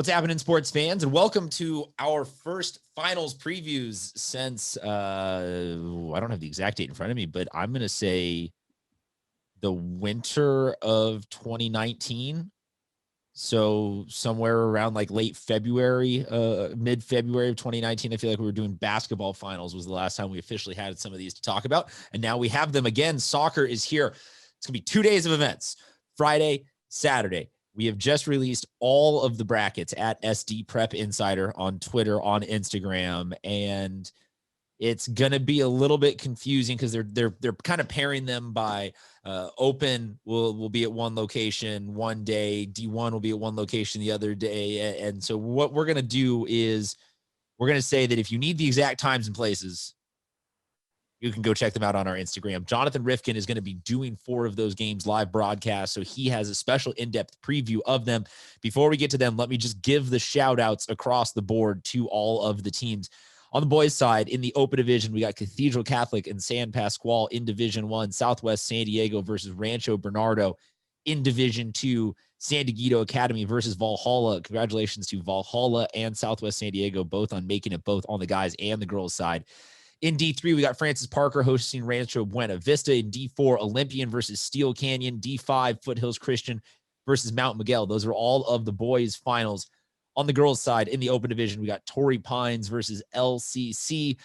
What's happening, sports fans, and welcome to our first finals previews since I don't have the exact date in front of me, but I'm going to say the winter of 2019. So somewhere around like late February, mid-February of 2019, I feel like we were doing basketball finals was the last time we officially had some of these to talk about. And now we have them again. Soccer is here. It's going to be 2 days of events, Friday, Saturday. We have just released all of the brackets at SD Prep Insider on Twitter, on Instagram, and it's going to be a little bit confusing because they're kind of pairing them by open will be at one location one day, D1 will be at one location the other day. And so what we're going to do is we're going to say that if you need the exact times and places, you can go check them out on our Instagram. Jonathan Rifkind is going to be doing 4 of those games live broadcast, so he has a special in-depth preview of them. Before we get to them, let me just give the shout-outs across the board to all of the teams. On the boys' side, in the open division, we got Cathedral Catholic and San Pasqual in Division 1, Southwest San Diego versus Rancho Bernardo. In Division 2, San Diego Academy versus Valhalla. Congratulations to Valhalla and Southwest San Diego, both on making it both on the guys and the girls' side. In D3, we got Francis Parker hosting Rancho Buena Vista. In D4, Olympian versus Steel Canyon. D5, Foothills Christian versus Mount Miguel. Those are all of the boys' finals. On the girls' side, in the open division, we got Torrey Pines versus LCC.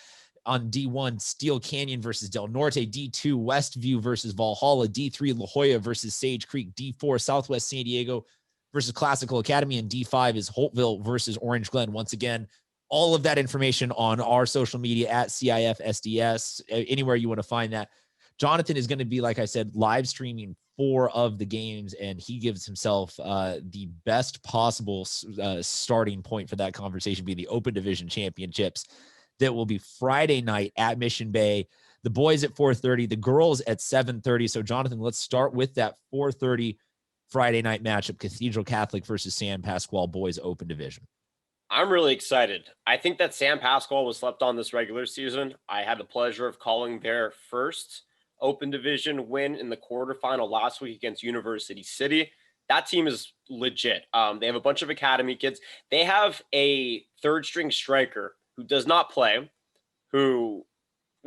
On D1, Steel Canyon versus Del Norte. D2, Westview versus Valhalla. D3, La Jolla versus Sage Creek. D4, Southwest San Diego versus Classical Academy. And D5 is Holtville versus Orange Glen. Once again, all of that information on our social media at CIFSDS, anywhere you want to find that. Jonathan is going to be, like I said, live streaming 4 of the games, and he gives himself the best possible starting point for that conversation, being the Open Division Championships that will be Friday night at Mission Bay. The boys at 4:30, the girls at 7:30. So, Jonathan, let's start with that 4:30 Friday night matchup, Cathedral Catholic versus San Pasqual boys Open Division. I'm really excited. I think that San Pasqual was slept on this regular season. I had the pleasure of calling their first Open Division win in the quarterfinal last week against University City. That team is legit. They have a bunch of academy kids. They have a third-string striker who does not play, who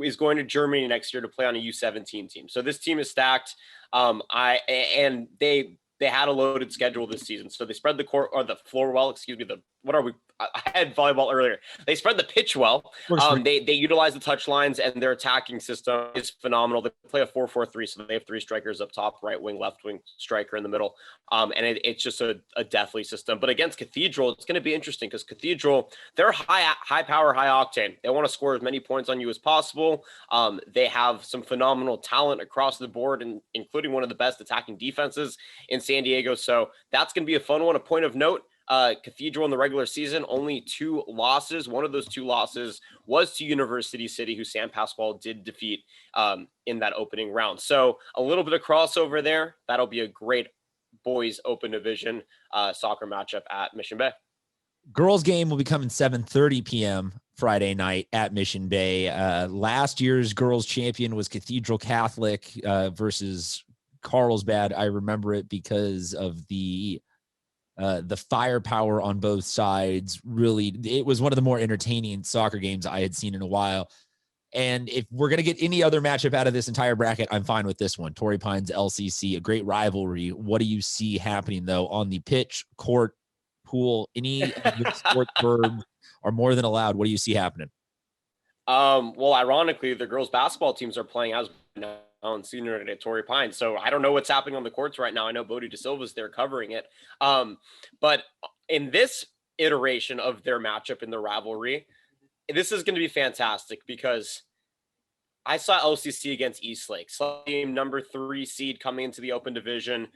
is going to Germany next year to play on a U17 team. So this team is stacked. They had a loaded schedule this season. So they spread the court or the floor well, I had volleyball earlier. They spread the pitch well. They utilize the touch lines, and their attacking system is phenomenal. They play a 4-4-3, so they have 3 strikers up top, right wing, left wing, striker in the middle. It's just a deathly system. But against Cathedral, it's going to be interesting because Cathedral, they're high power, high octane. They want to score as many points on you as possible. They have some phenomenal talent across the board, and including one of the best attacking defenses in San Diego. So that's going to be a fun one. A point of note, Cathedral in the regular season, only 2 losses. One of those 2 losses was to University City, who San Pasqual did defeat in that opening round. So a little bit of crossover there. That'll be a great boys open division soccer matchup at Mission Bay. Girls game will be coming 7:30 p.m. Friday night at Mission Bay. Last year's girls champion was Cathedral Catholic versus Carlsbad. I remember it because of the firepower on both sides. Really, it was one of the more entertaining soccer games I had seen in a while. And if we're going to get any other matchup out of this entire bracket, I'm fine with this one. Torrey Pines, LCC, a great rivalry. What do you see happening, though, on the pitch, court, pool, any of the sports verbs are more than allowed? What do you see happening? Well, ironically, the girls basketball teams are playing as now on senior at Torrey Pines. So I don't know what's happening on the courts right now. I know Bodie De Silva's there covering it. But in this iteration of their matchup in the rivalry, this is going to be fantastic because I saw LCC against Eastlake, team number 3 seed coming into the open division.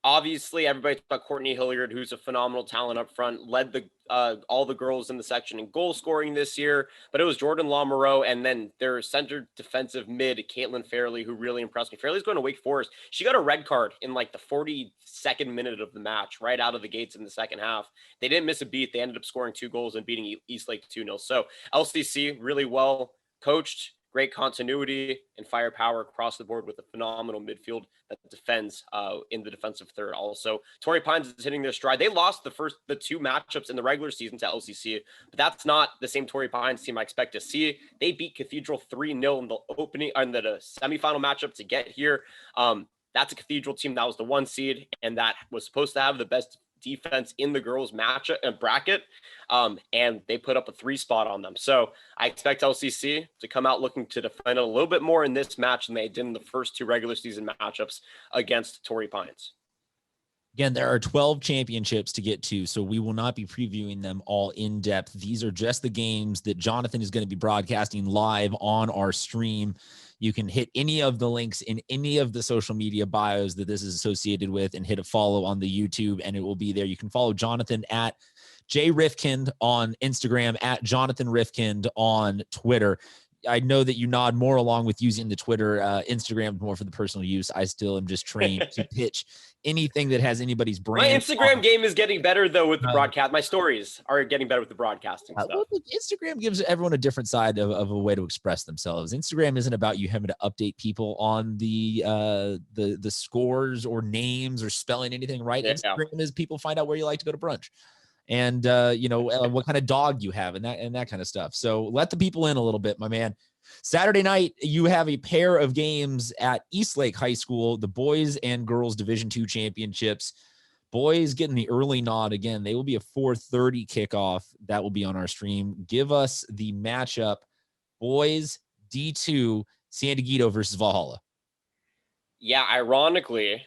Obviously, everybody talks about Courtney Hilliard, who's a phenomenal talent up front, led all the girls in the section in goal scoring this year. But it was Jordan Lamoureux and then their center defensive mid, Caitlin Fairley, who really impressed me. Fairley's going to Wake Forest. She got a red card in like the 42nd minute of the match, right out of the gates in the second half. They didn't miss a beat. They ended up scoring 2 goals and beating Eastlake 2-0. So LCC, really well coached, great continuity and firepower across the board with a phenomenal midfield that defends in the defensive third. Also, Torrey Pines is hitting their stride. They lost the two matchups in the regular season to LCC, but that's not the same Torrey Pines team I expect to see. They beat Cathedral 3-0 in the opening and the semifinal matchup to get here. That's a Cathedral team that was the 1 seed and that was supposed to have the best defense in the girls matchup and bracket, and they put up a 3 spot on them. So I expect LCC to come out looking to defend it a little bit more in this match than they did in the first 2 regular season matchups against Torrey Pines. Again, there are 12 championships to get to, so we will not be previewing them all in depth. These are just the games that Jonathan is going to be broadcasting live on our stream. You can hit any of the links in any of the social media bios that this is associated with and hit a follow on the YouTube, and it will be there. You can follow Jonathan at Rifkind on Instagram, at Jonathan Rifkind on Twitter. I know that you nod more along with using the Twitter, Instagram more for the personal use. I still am just trained to pitch anything that has anybody's brand. My Instagram game is getting better though with the broadcast. My stories are getting better with the broadcasting stuff. Well, Instagram gives everyone a different side of a way to express themselves. Instagram isn't about you having to update people on the scores or names or spelling anything right. Yeah. Instagram is people find out where you like to go to brunch. And, what kind of dog you have and that kind of stuff. So let the people in a little bit, my man. Saturday night, you have a pair of games at Eastlake High School, the boys and girls Division II championships. Boys getting the early nod again. They will be a 4:30 kickoff. That will be on our stream. Give us the matchup. Boys D2, San Diego versus Valhalla. Yeah, ironically,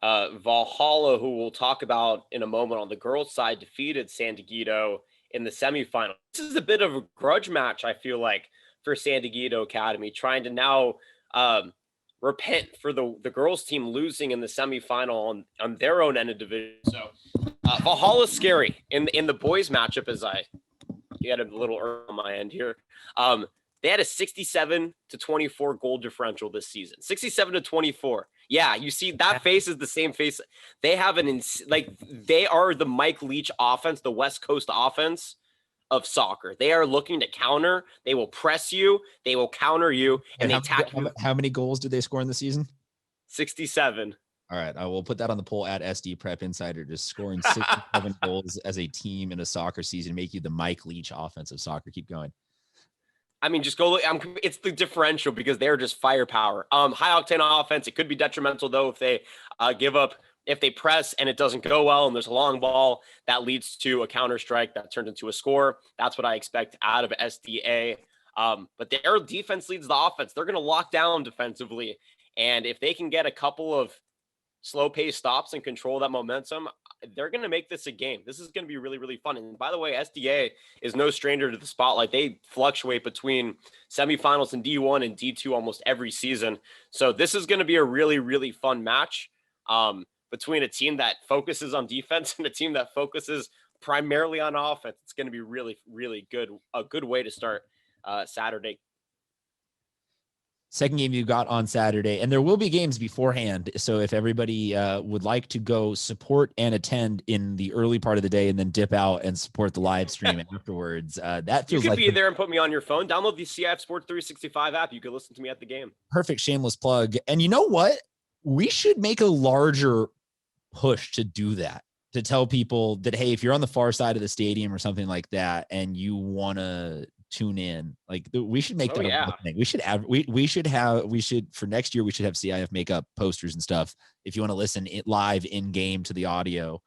Valhalla, who we'll talk about in a moment on the girls' side, defeated San Diego in the semifinal. This is a bit of a grudge match, I feel like, for San Diego Academy, trying to now repent for the girls' team losing in the semifinal on their own end of division. So Valhalla's scary. In the boys' matchup, as I get a little early on my end here, they had a 67-24 goal differential this season. 67-24. Yeah, you see that face is the same face. They have they are the Mike Leach offense, the West Coast offense of soccer. They are looking to counter. They will press you. They will counter you, and they attack you. How many goals did they score in the season? 67. All right, I will put that on the poll at SD Prep Insider. Just scoring 67 goals as a team in a soccer season make you the Mike Leach offense of soccer. Keep going. I mean, just go look. It's the differential because they're just firepower. High octane offense. It could be detrimental though if they give up, if they press and it doesn't go well and there's a long ball that leads to a counter strike that turns into a score. That's what I expect out of SDA. But their defense leads the offense. They're going to lock down defensively, and if they can get a couple of slow pace stops and control that momentum, they're going to make this a game. This is going to be really, really fun. And by the way, SDA is no stranger to the spotlight. They fluctuate between semifinals in D1 and D2 almost every season. So this is going to be a really, really fun match between a team that focuses on defense and a team that focuses primarily on offense. It's going to be really, really good. A good way to start Saturday. Second game you got on Saturday, and there will be games beforehand. So if everybody would like to go support and attend in the early part of the day and then dip out and support the live stream afterwards, that feels you could like be there and put me on your phone. Download the CIF Sport 365 app. You could listen to me at the game. Perfect shameless plug. And you know what? We should make a larger push to do that, to tell people that, hey, if you're on the far side of the stadium or something like that and you want to tune in, like we should make that a thing. We should for next year we should have CIF make up posters and stuff if you want to listen live in game to the audio.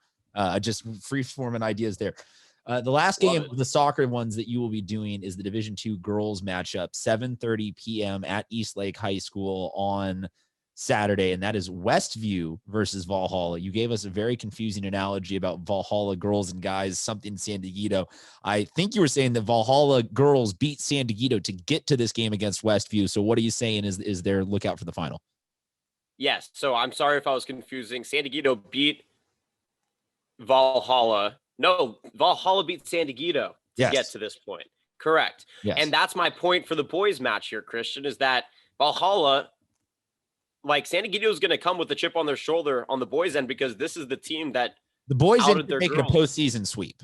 Just free forming ideas there. The last game of the soccer ones that you will be doing is the Division II girls matchup, 7:30 p.m. at Eastlake High School on Saturday, and that is Westview versus Valhalla. You gave us a very confusing analogy about Valhalla girls and guys, something San Diego. I think you were saying that Valhalla girls beat San Diego to get to this game against Westview. So what are you saying is their lookout for the final? Yes. So I'm sorry if I was confusing. San Diego beat Valhalla. No, Valhalla beat San Diego to get to this point. Correct. Yes. And that's my point for the boys match here, Christian, is that Valhalla, like San Diego is going to come with the chip on their shoulder on the boys' end because this is the team that the boys are making a postseason sweep,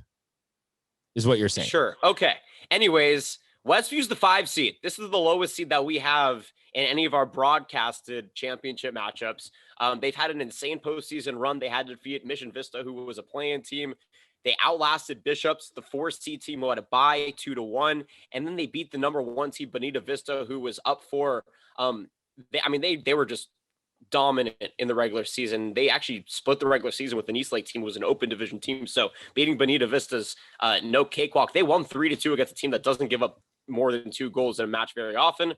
is what you're saying. Sure. Okay. Anyways, Westview's the 5 seed. This is the lowest seed that we have in any of our broadcasted championship matchups. They've had an insane postseason run. They had to defeat Mission Vista, who was a play-in team. They outlasted Bishops, the 4 seed team, who had a bye 2-1, and then they beat the number 1 seed Bonita Vista, who was up for. They were just dominant in the regular season. They actually split the regular season with the East Lake team, who was an open division team. So beating Bonita Vista's no cakewalk. They won 3-2 against a team that doesn't give up more than 2 goals in a match very often.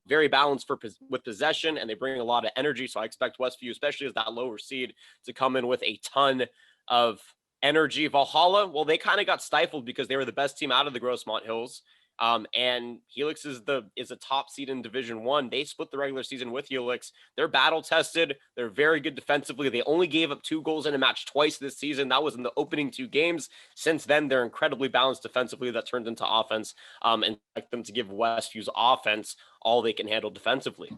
Very balanced with possession, and they bring a lot of energy. So I expect Westview, especially as that lower seed, to come in with a ton of energy. Valhalla, well, they kind of got stifled because they were the best team out of the Grossmont Hills. And Helix is a top seed in Division 1. They split the regular season with Helix. They're battle tested. They're very good defensively. They only gave up 2 goals in a match twice this season. That was in the opening 2 games. Since then, they're incredibly balanced defensively. That turned into offense. And expect them to give Westview's offense all they can handle defensively.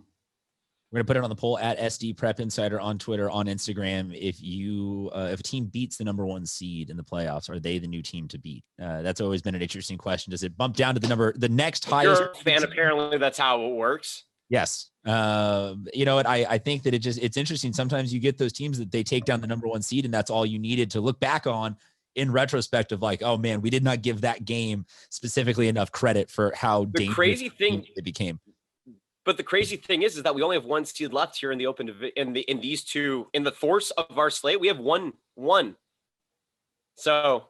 We're going to put it on the poll at SD Prep Insider on Twitter, on Instagram. If a team beats the number 1 seed in the playoffs, are they the new team to beat? That's always been an interesting question. Does it bump down to the next highest? You're a fan, apparently that's how it works. Yes. You know what? I think that it's interesting. Sometimes you get those teams that they take down the number 1 seed, and that's all you needed to look back on in retrospect of like, oh man, we did not give that game specifically enough credit for how the crazy thing it became. But the crazy thing is that we only have 1 seed left here in the open in these 2 in the force of our slate. We have one. So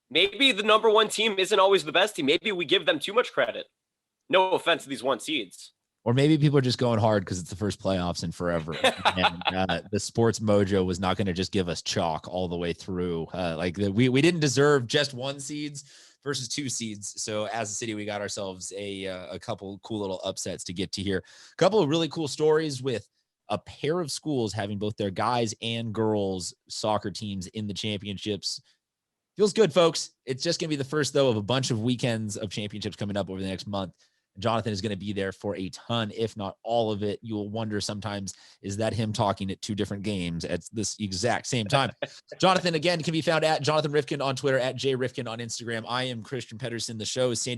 maybe the number 1 team isn't always the best team. Maybe we give them too much credit. No offense to these 1 seeds. Or maybe people are just going hard because it's the first playoffs in forever. And the sports mojo was not going to just give us chalk all the way through. We didn't deserve just 1 seeds versus 2 seeds. So as a city, we got ourselves a couple cool little upsets to get to here. A couple of really cool stories with a pair of schools having both their guys and girls soccer teams in the championships. Feels good, folks. It's just going to be the first, though, of a bunch of weekends of championships coming up over the next month. Jonathan is going to be there for a ton, if not all of it. You will wonder sometimes, is that him talking at 2 different games at this exact same time? Jonathan, again, can be found at Jonathan Rifkind on Twitter, at JRifkind on Instagram. I am Christian Pedersen. The show is San Diego